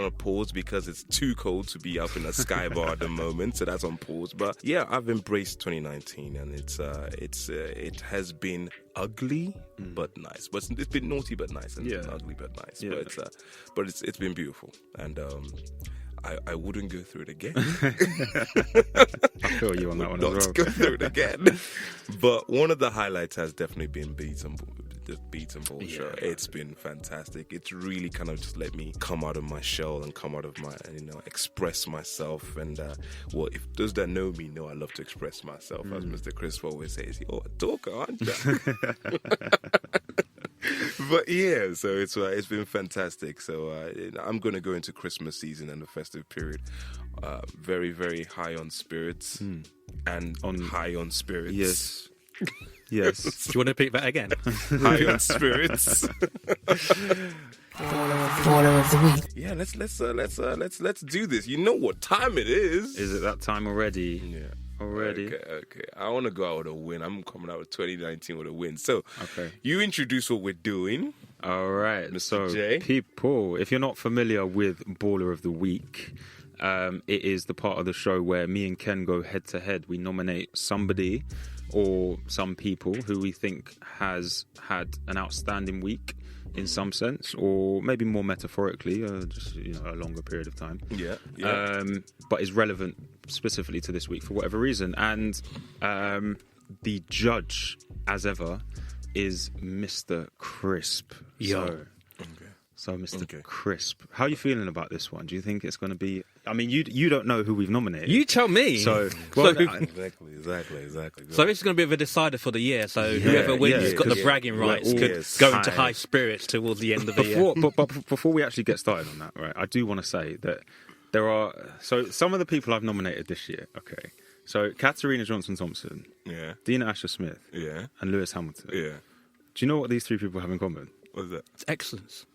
on pause because it's too cold to be up in a sky bar at the moment, so that's on pause. But yeah, I've embraced 2019, and it has been ugly but nice. But it's been naughty but nice, and it's been ugly but nice. Yeah. But it's been beautiful, and I wouldn't go through it again. I feel you on that one as well. Not go through it again. But one of the highlights has definitely been the Beats and Ball show. It's been fantastic. It's really kind of just let me come out of my shell and come out of my, express myself. And well, if those that know me know I love to express myself, as Mr. Chris always says. You're a talker, aren't you? But yeah, so it's been fantastic. So I'm going to go into Christmas season and the festive period very, very high on spirits and high on spirits. Yes. Yes. Do you want to repeat that again? High on spirits. Baller of the week. Yeah, let's do this. You know what time it is? Is it that time already? Yeah. Already? Okay. I want to go out with a win. I'm coming out with 2019 with a win. So, okay. You introduce what we're doing. All right. Mr. So, J. people, if you're not familiar with Baller of the Week, it is the part of the show where me and Ken go head to head. We nominate somebody or some people who we think has had an outstanding week in some sense, or maybe more metaphorically, just a longer period of time. Yeah. But is relevant specifically to this week for whatever reason. And the judge, as ever, is Mr. Crisp. So Mr. Crisp, how are you feeling about this one? Do you think it's going to be... I mean, you don't know who we've nominated. You tell me. Exactly. So this is going to be a bit of a decider for the year. So whoever wins has got the bragging rights, could go into high spirits towards the end of the year. But before we actually get started on that, right, I do want to say that there are... So some of the people I've nominated this year, okay. So Katarina Johnson-Thompson, Dina Asher-Smith, and Lewis Hamilton. Yeah. Do you know what these three people have in common? What is that? It's excellence.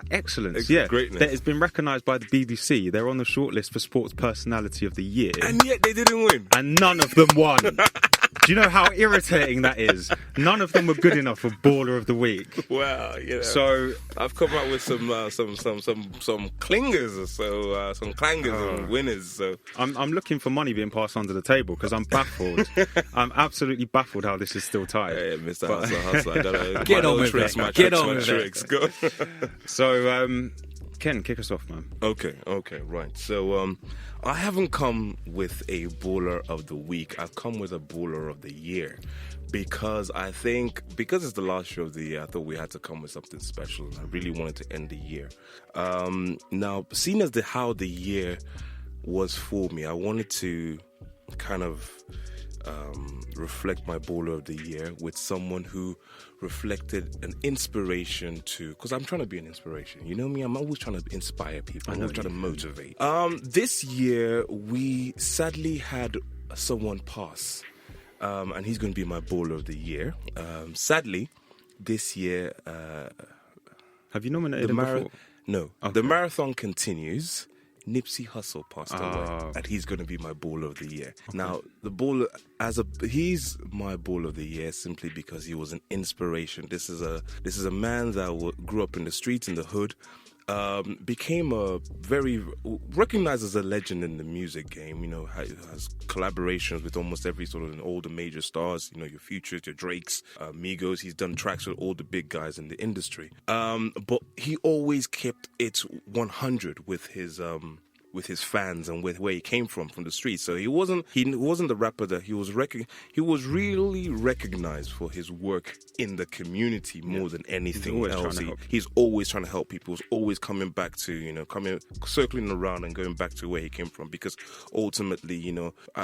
Excellence, greatness. That has been recognised by the BBC. They're on the shortlist for Sports Personality of the Year. And yet they didn't win. And none of them won. Do you know how irritating that is? None of them were good enough for Baller of the Week. Well, So I've come up with some clingers, some clangers and winners. So I'm looking for money being passed under the table because I'm baffled. I'm absolutely baffled how this is still tied. Hey, Mr. Hustler, I gotta get on with it. Get on with it. Go. So, Ken, kick us off, man. Okay, right. So, I haven't come with a Baller of the Week. I've come with a Baller of the Year. Because it's the last show of the year, I thought we had to come with something special. I really wanted to end the year. Now, seeing as how the year was for me, I wanted to kind of reflect my Baller of the Year with someone who reflected an inspiration to, because I'm trying to be an inspiration. You know me, I'm always trying to inspire people. I'm always trying to motivate. This year, we sadly had someone pass. And he's going to be my Baller of the Year. Sadly, this year... have you nominated him before? No. Okay. The marathon continues. Nipsey Hussle passed away, and he's going to be my Baller of the Year. Okay. Now, he's my Baller of the Year simply because he was an inspiration. This is a man that grew up in the streets, in the hood, became a very recognized as a legend in the music game. Has collaborations with almost every sort of all the major stars. Your Futures, your Drakes, Migos. He's done tracks with all the big guys in the industry. But he always kept it 100 with his fans and with where he came from the streets. So he wasn't the rapper that he was really recognized for his work in the community more than anything else. He's always trying to help people. He's always coming back to, circling around and going back to where he came from, because ultimately,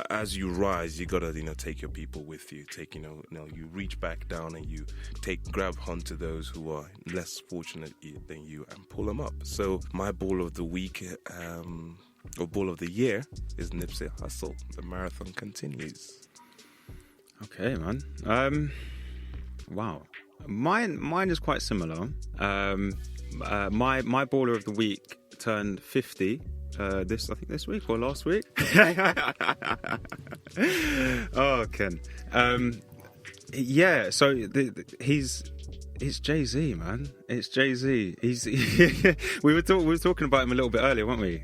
as you rise, you gotta, take your people with you. You reach back down and you grab onto those who are less fortunate than you and pull them up. So my Ball of the Week, or Ball of the Year, is Nipsey Hussle. The marathon continues. Okay, man. Wow. Mine is quite similar. My Baller of the Week turned 50. This week or last week. Oh, Ken. So he's It's Jay-Z, man. It's Jay-Z. He's we were talking about him a little bit earlier, weren't we?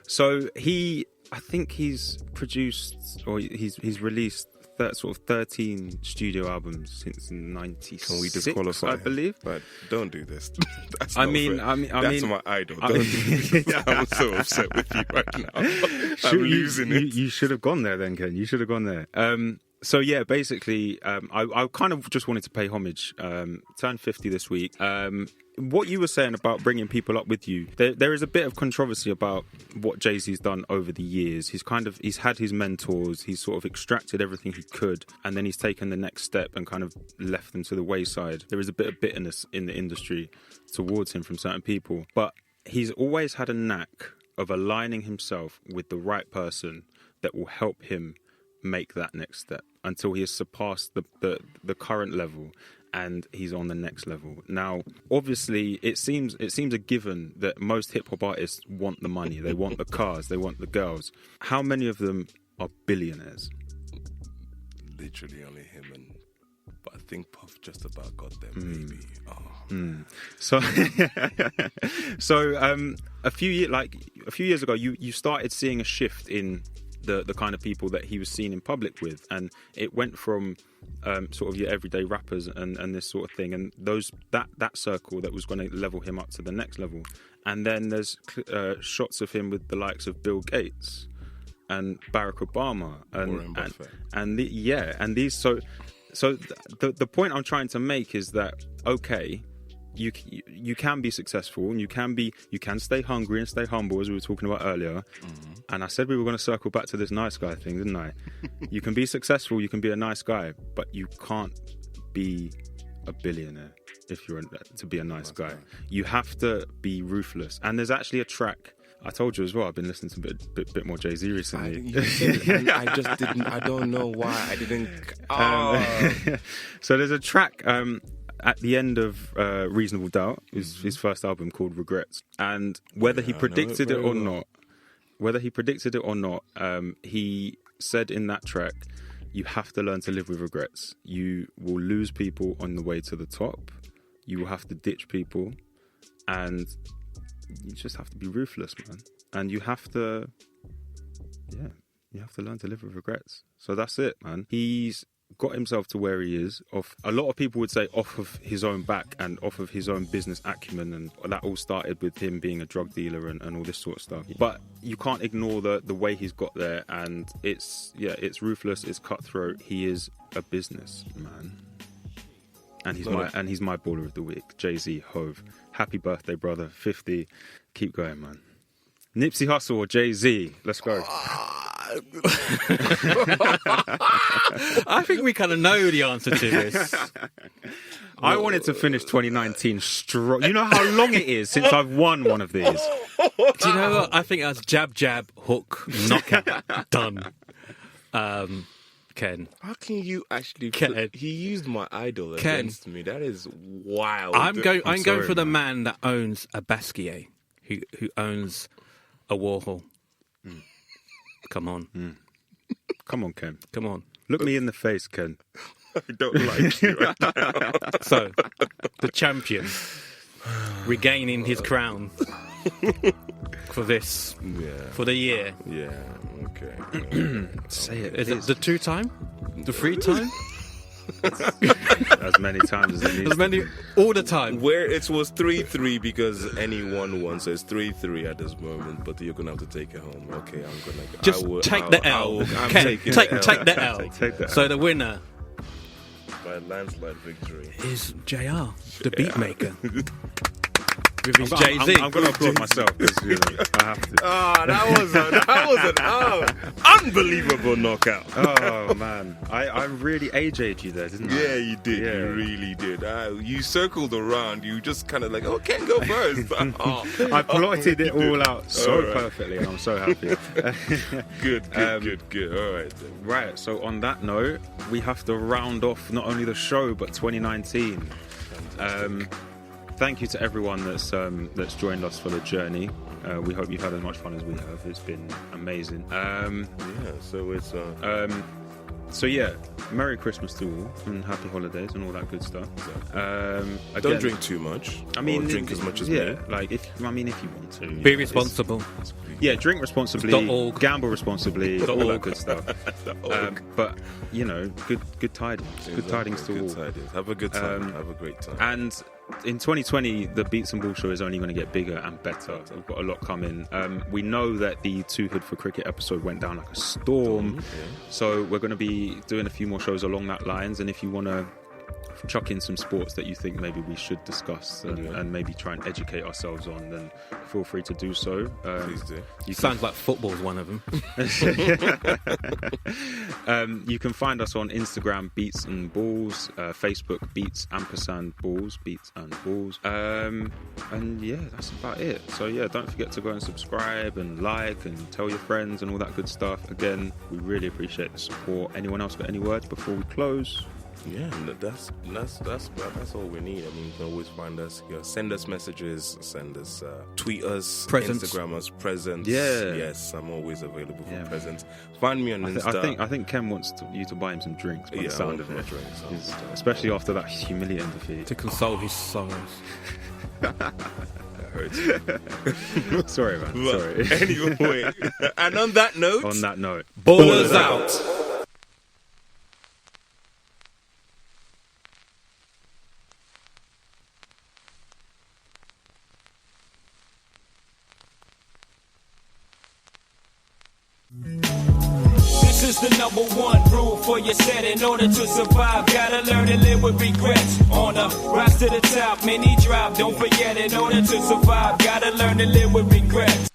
So I think he's produced or he's released sort of 13 studio albums since '96. Can we disqualify? I believe. But don't do this. That's I not mean, fair. That's my idol. Don't do this. I'm so upset with you right now. I'm losing it. You should have gone there then, Ken. You should have gone there. So yeah, basically, I kind of just wanted to pay homage. Turned 50 this week. What you were saying about bringing people up with you, there is a bit of controversy about what Jay-Z's done over the years. He's had his mentors. He's sort of extracted everything he could, and then he's taken the next step and kind of left them to the wayside. There is a bit of bitterness in the industry towards him from certain people, but he's always had a knack of aligning himself with the right person that will help him make that next step until he has surpassed the current level and he's on the next level. Now, obviously, it seems a given that most hip-hop artists want the money. They want the cars. They want the girls. How many of them are billionaires? Literally only him, but I think Puff just about got them, maybe. So a few years ago, you started seeing a shift in the kind of people that he was seen in public with, and it went from sort of your everyday rappers and this sort of thing, and that circle that was going to level him up to the next level. And then there's shots of him with the likes of Bill Gates and Barack Obama and these. So the point I'm trying to make is that, okay, you can be successful and you can stay hungry and stay humble, as we were talking about earlier. And I said we were going to circle back to this nice guy thing, didn't I? You can be successful, you can be a nice guy, but you can't be a billionaire if you're to be a nice guy. You have to be ruthless. And there's actually a track, I told you as well, I've been listening to a bit more Jay-Z recently. I just didn't. I don't know why I didn't. So there's a track at the end of Reasonable Doubt, his first album called Regrets, and whether he predicted it or not, he said in that track, you have to learn to live with regrets. You will lose people on the way to the top. You will have to ditch people, and you just have to be ruthless, man. And you have to learn to live with regrets. So that's it, man. He's got himself to where he is, a lot of people would say off of his own back and off of his own business acumen, and that all started with him being a drug dealer and all this sort of stuff. But you can't ignore the way he's got there, and it's ruthless, it's cutthroat. He is a business man, and he's my baller of the week. Jay-Z, Hove, happy birthday, brother. 50, keep going, man. Nipsey Hussle or Jay-Z? Let's go. I think we kind of know the answer to this. I wanted to finish 2019 strong. You know how long it is since I've won one of these. Do you know what? I think that's jab, jab, hook, knockout, done. Ken. How can you actually... Ken. He used my idol against me. That is wild. I'm going for the man that owns a Basquiat, who owns a Warhol. Come on. Come on, Ken. Come on. Look me in the face, Ken. I don't like you right now. So, the champion regaining his crown for this, for the year. Yeah, okay. Say it. Is it the 2-time? The 3-time? As many times as it needs. As many, all the time. Where it was 3-3 because anyone won, so it's 3-3 at this moment. But you're gonna have to take it home. Okay, I'm gonna just take the L. Take the L. So the winner by a landslide victory is JR, the beatmaker. With his Jay-Z. I'm going to applaud myself because I have to. That was an unbelievable knockout. Oh man, I really AJ'd you there, didn't I? Yeah, you did. Yeah. You really did. You circled around. You just kind of like, oh, Ken, go first. I plotted it all out so perfectly, and I'm so happy. Good. All right. Then. Right. So on that note, we have to round off not only the show but 2019. Thank you to everyone that's joined us for the journey. We hope you've had as much fun as we have. It's been amazing. So it's So yeah, Merry Christmas to all and Happy Holidays and all that good stuff. Don't Again, drink too much. I mean, or drink as much as yeah, me. like if you want to, Be responsible. Yeah, drink responsibly, .org. gamble responsibly, all that good stuff. .org. But you know, good tidings, good tidings to all. Good tidings. Have a good time. Have a great time. And in 2020, the Beats and Ball show is only going to get bigger and better. We've got a lot coming. We know that the Too Hood for Cricket episode went down like a storm. So we're going to be doing a few more shows along that lines. And if you want to chuck in some sports that you think maybe we should discuss and maybe try and educate ourselves on, then feel free to do so. Please do. Sounds like football's one of them. You can find us on Instagram, Beats and Balls, Facebook, Beats & Balls, Beats and Balls. And yeah, that's about it. So yeah, don't forget to go and subscribe and like and tell your friends and all that good stuff. Again, we really appreciate the support. Anyone else got any words before we close? Yeah, that's all we need. I mean, you can always find us. Send us messages, tweet us, presents. Instagram us, presents. Yeah. Yes, I'm always available for presents. Find me on Insta. I think Ken wants you to buy him some drinks. By the sound of it, drinks, especially after that humiliating defeat. To console his sorrows. That hurts. Sorry, man. Sorry. Anyway, and on that note, Ballers out. This is the #1 rule for your set. In order to survive, gotta learn to live with regrets. On a rise to the top, many drop. Don't forget, in order to survive, gotta learn to live with regrets.